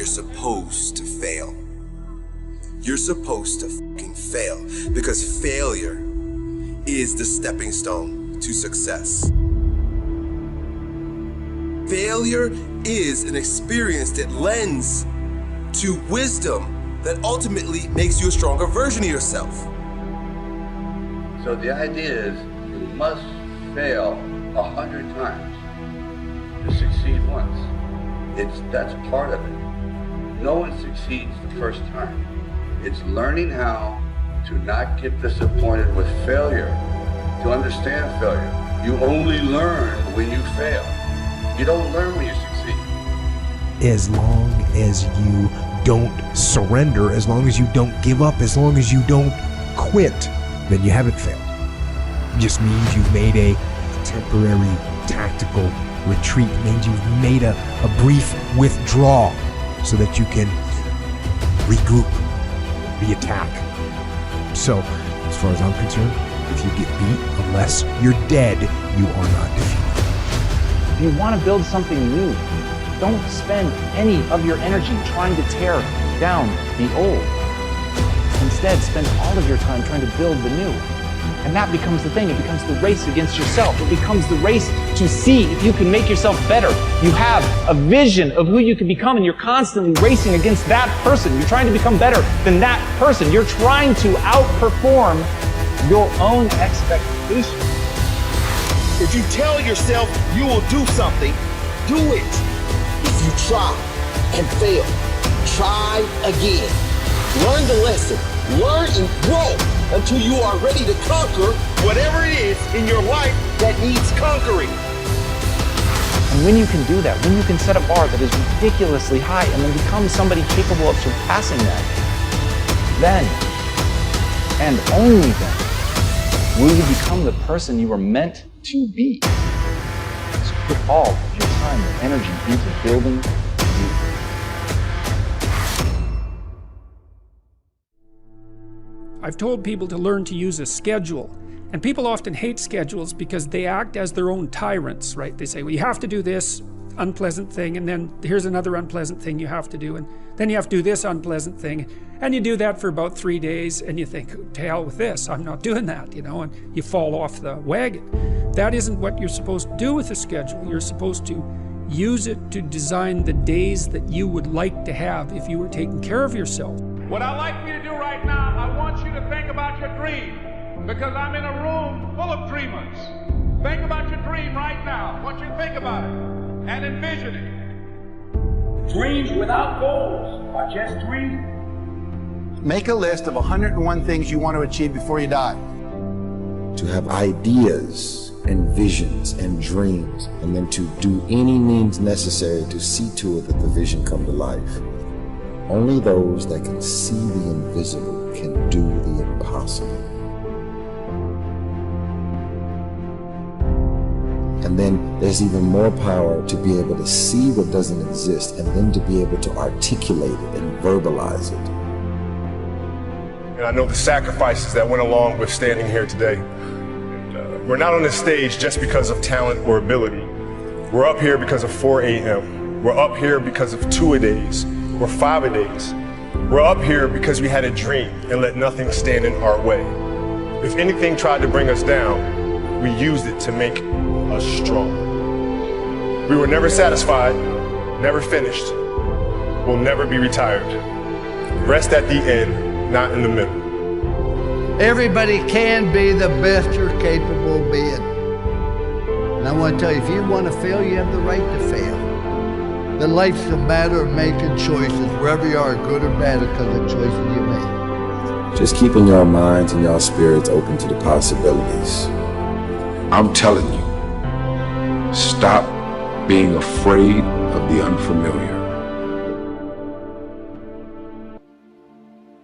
supposed to fail. You're supposed to fucking fail, because failure is the stepping stone to success. Failure is an experience that lends to wisdom that ultimately makes you a stronger version of yourself. So the idea is you must fail 100 times to succeed once. That's part of it. No one succeeds the first time. It's learning how to not get disappointed with failure, to understand failure. You only learn when you fail. You don't learn when you succeed. As long as you don't surrender, as long as you don't give up, as long as you don't quit, then you haven't failed. It just means you've made a temporary tactical retreat. It means you've made a brief withdrawal so that you can regroup, reattack. So, as far as I'm concerned, if you get beat, unless you're dead, you are not defeated. If you want to build something new, don't spend any of your energy trying to tear down the old. Instead, spend all of your time trying to build the new. And that becomes the thing. It becomes the race against yourself. It becomes the race to see if you can make yourself better. You have a vision of who you can become, and you're constantly racing against that person. You're trying to become better than that person. You're trying to outperform your own expectations. If you tell yourself you will do something, do it. If you try and fail, try again. Learn the lesson. Learn and grow until you are ready to conquer whatever it is in your life that needs conquering. And when you can do that, when you can set a bar that is ridiculously high and then become somebody capable of surpassing that, then, and only then, will you become the person you were meant to be. So put all of your time and energy into building you. I've told people to learn to use a schedule. And people often hate schedules because they act as their own tyrants, right? They say, well, you have to do this unpleasant thing, and then here's another unpleasant thing you have to do, and then you have to do this unpleasant thing. And you do that for about 3 days, and you think, to hell with this, I'm not doing that, you know, and you fall off the wagon. That isn't what you're supposed to do with a schedule. You're supposed to use it to design the days that you would like to have if you were taking care of yourself. What I'd like for you to do right now, I want you to think about your dream, because I'm in a room full of dreamers. Think about your dream right now. I want you to think about it and envision it. Dreams without goals are just dreams. Make a list of 101 things you want to achieve before you die. To have ideas and visions and dreams, and then to do any means necessary to see to it that the vision come to life. Only those that can see the invisible can do the impossible. And then there's even more power to be able to see what doesn't exist, and then to be able to articulate it and verbalize it. And I know the sacrifices that went along with standing here today. We're not on this stage just because of talent or ability. We're up here because of 4 a.m. We're up here because of 2-a-days or 5-a-days. We're up here because we had a dream and let nothing stand in our way. If anything tried to bring us down, we used it to make us strong. We were never satisfied, never finished. We'll never be retired. Rest at the end, not in the middle. Everybody can be the best you're capable of being. And I want to tell you, if you want to fail, you have the right to fail. Then life's a matter of making choices, wherever you are, good or bad, because of the choices you make. Just keeping your minds and your spirits open to the possibilities. I'm telling you, stop being afraid of the unfamiliar.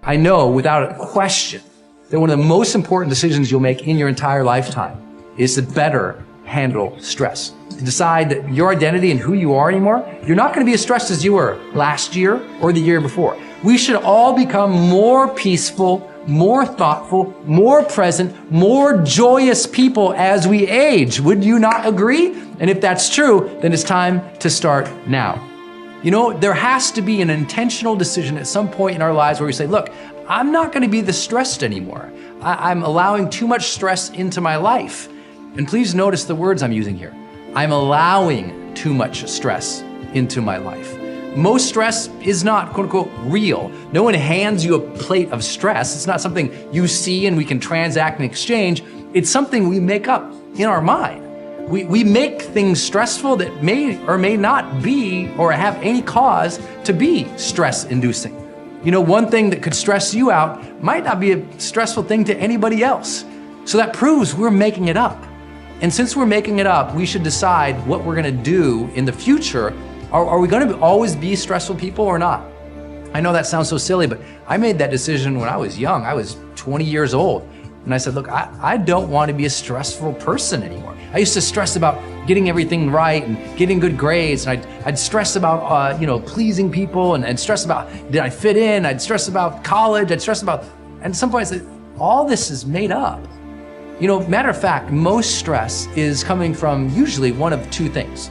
I know without a question that one of the most important decisions you'll make in your entire lifetime is to better handle stress. To decide that your identity and who you are anymore, you're not going to be as stressed as you were last year or the year before. We should all become more peaceful, more thoughtful, more present, more joyous people as we age. Would you not agree? And if that's true, then it's time to start now. You know, there has to be an intentional decision at some point in our lives where we say, look, I'm not going to be this stressed anymore. I'm allowing too much stress into my life. And please notice the words I'm using here. I'm allowing too much stress into my life. Most stress is not, quote unquote, real. No one hands you a plate of stress. It's not something you see and we can transact and exchange. It's something we make up in our mind. We make things stressful that may or may not be or have any cause to be stress-inducing. You know, one thing that could stress you out might not be a stressful thing to anybody else. So that proves we're making it up. And since we're making it up, we should decide what we're gonna do in the future. Are we gonna always be stressful people or not? I know that sounds so silly, but I made that decision when I was young. I was 20 years old. And I said, look, I don't want to be a stressful person anymore. I used to stress about getting everything right and getting good grades. And I'd stress about, pleasing people and stress about, did I fit in? I'd stress about college. I'd stress about, and at some point I said, all this is made up. You know, matter of fact, most stress is coming from usually one of two things.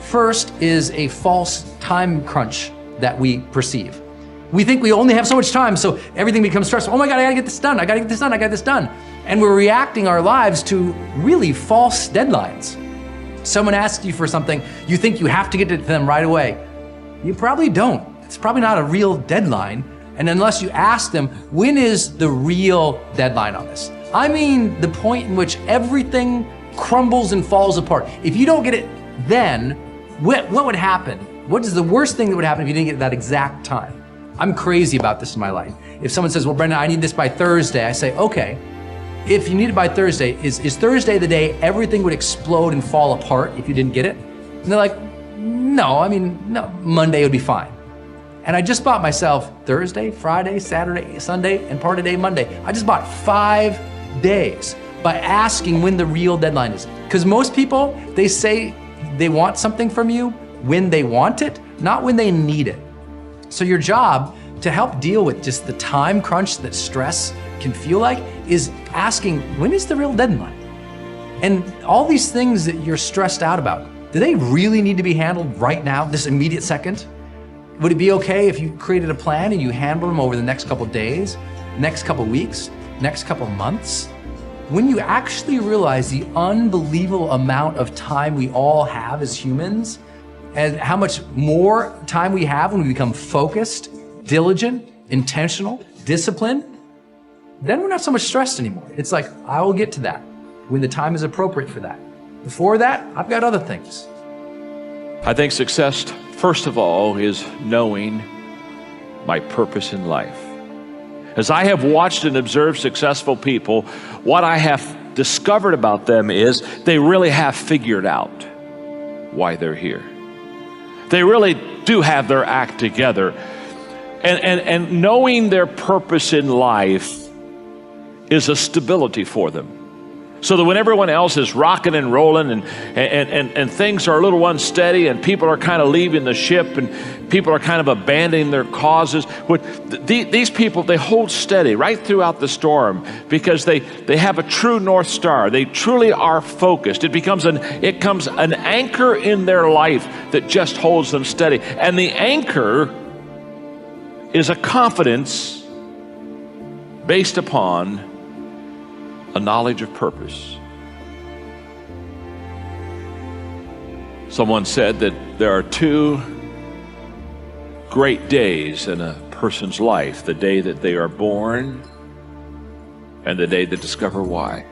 First is a false time crunch that we perceive. We think we only have so much time, so everything becomes stressful. Oh my God, I gotta get this done. I gotta get this done. I got this done. And we're reacting our lives to really false deadlines. Someone asks you for something, you think you have to get it to them right away. You probably don't. It's probably not a real deadline. And unless you ask them, when is the real deadline on this? I mean, the point in which everything crumbles and falls apart. If you don't get it then, what would happen? What is the worst thing that would happen if you didn't get it that exact time? I'm crazy about this in my life. If someone says, well, Brendan, I need this by Thursday, I say, okay. If you need it by Thursday, is Thursday the day everything would explode and fall apart if you didn't get it? And they're like, no, Monday would be fine. And I just bought myself Thursday, Friday, Saturday, Sunday, and part of day Monday. I just bought 5 days by asking when the real deadline is. Because most people, they say they want something from you when they want it, not when they need it. So your job to help deal with just the time crunch that stress can feel like is asking, when is the real deadline? And all these things that you're stressed out about, do they really need to be handled right now, this immediate second? Would it be okay if you created a plan and you handle them over the next couple days, next couple weeks, next couple months? When you actually realize the unbelievable amount of time we all have as humans, and how much more time we have when we become focused, diligent, intentional, disciplined, then we're not so much stressed anymore. It's like, I will get to that when the time is appropriate for that. Before that, I've got other things. I think success, first of all, is knowing my purpose in life. As I have watched and observed successful people, what I have discovered about them is they really have figured out why they're here. They really do have their act together. And knowing their purpose in life is a stability for them. So that when everyone else is rocking and rolling and things are a little unsteady and people are kind of leaving the ship and people are kind of abandoning their causes, these people, they hold steady right throughout the storm because they have a true North Star. They truly are focused. It becomes an anchor in their life that just holds them steady. And the anchor is a confidence based upon a knowledge of purpose. Someone said that there are two great days in a person's life: the day that they are born and the day they discover why.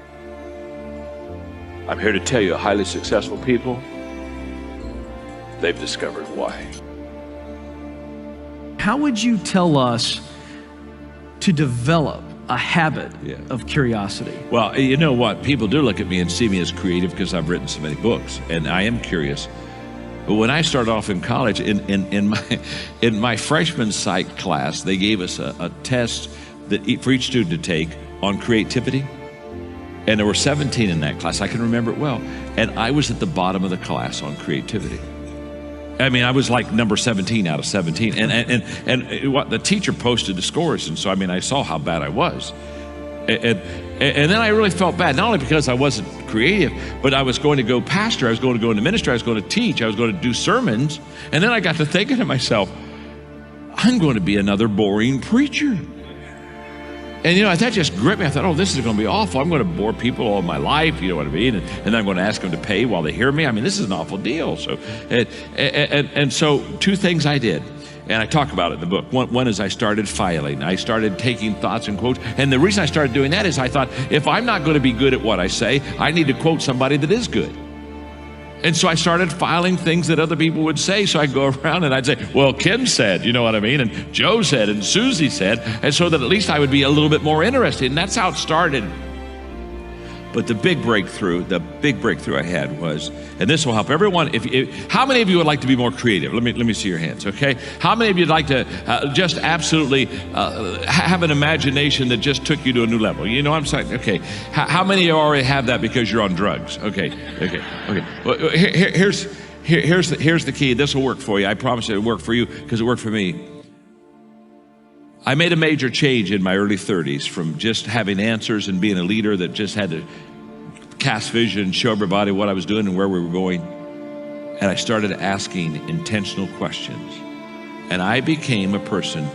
I'm here to tell you, highly successful people, they've discovered why. How would you tell us to develop a habit of curiosity? Well, you know what? People do look at me and see me as creative because I've written so many books, and I am curious. But when I started off in college, in my freshman psych class, they gave us a test that for each student to take on creativity. And there were 17 in that class. I can remember it well. And I was at the bottom of the class on creativity. I mean, I was like number 17 out of 17. And what the teacher posted the scores. And so, I mean, I saw how bad I was. And then I really felt bad, not only because I wasn't creative, but I was going to go pastor, I was going to go into ministry, I was going to teach, I was going to do sermons. And then I got to thinking to myself, I'm going to be another boring preacher. And that just gripped me. I thought, oh, this is going to be awful. I'm going to bore people all my life, you know what I mean? And then I'm going to ask them to pay while they hear me. I mean, this is an awful deal. So, and so two things I did. And I talk about it in the book. One is I started filing. I started taking thoughts and quotes. And the reason I started doing that is I thought, if I'm not going to be good at what I say, I need to quote somebody that is good. And so I started filing things that other people would say. So I'd go around and I'd say, well, Kim said, you know what I mean? And Joe said, and Susie said. And so that at least I would be a little bit more interested. And that's how it started. But the big breakthrough I had was, and this will help everyone. How many of you would like to be more creative? Let me see your hands, okay? How many of you would like to just absolutely have an imagination that just took you to a new level? You know what I'm saying? Okay. How many of you already have that because you're on drugs? Okay. Well, here's the key. This will work for you. I promise it'll work for you because it worked for me. I made a major change in my early 30s from just having answers and being a leader that just had to cast vision, show everybody what I was doing and where we were going. And I started asking intentional questions. And I became a person,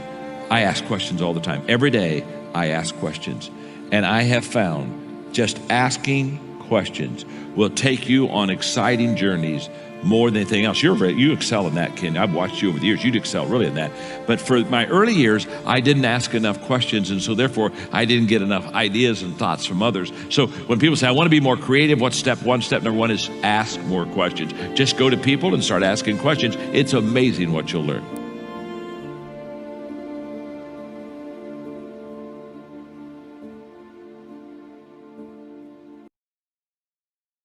I ask questions all the time. Every day I ask questions. And I have found just asking questions will take you on exciting journeys more than anything else. You excel in that, Ken. I've watched you over the years. You'd excel really in that. But for my early years, I didn't ask enough questions, and so therefore I didn't get enough ideas and thoughts from others. So when people say, I want to be more creative, what's step one? Step number one is ask more questions. Just go to people and start asking questions. It's amazing what you'll learn.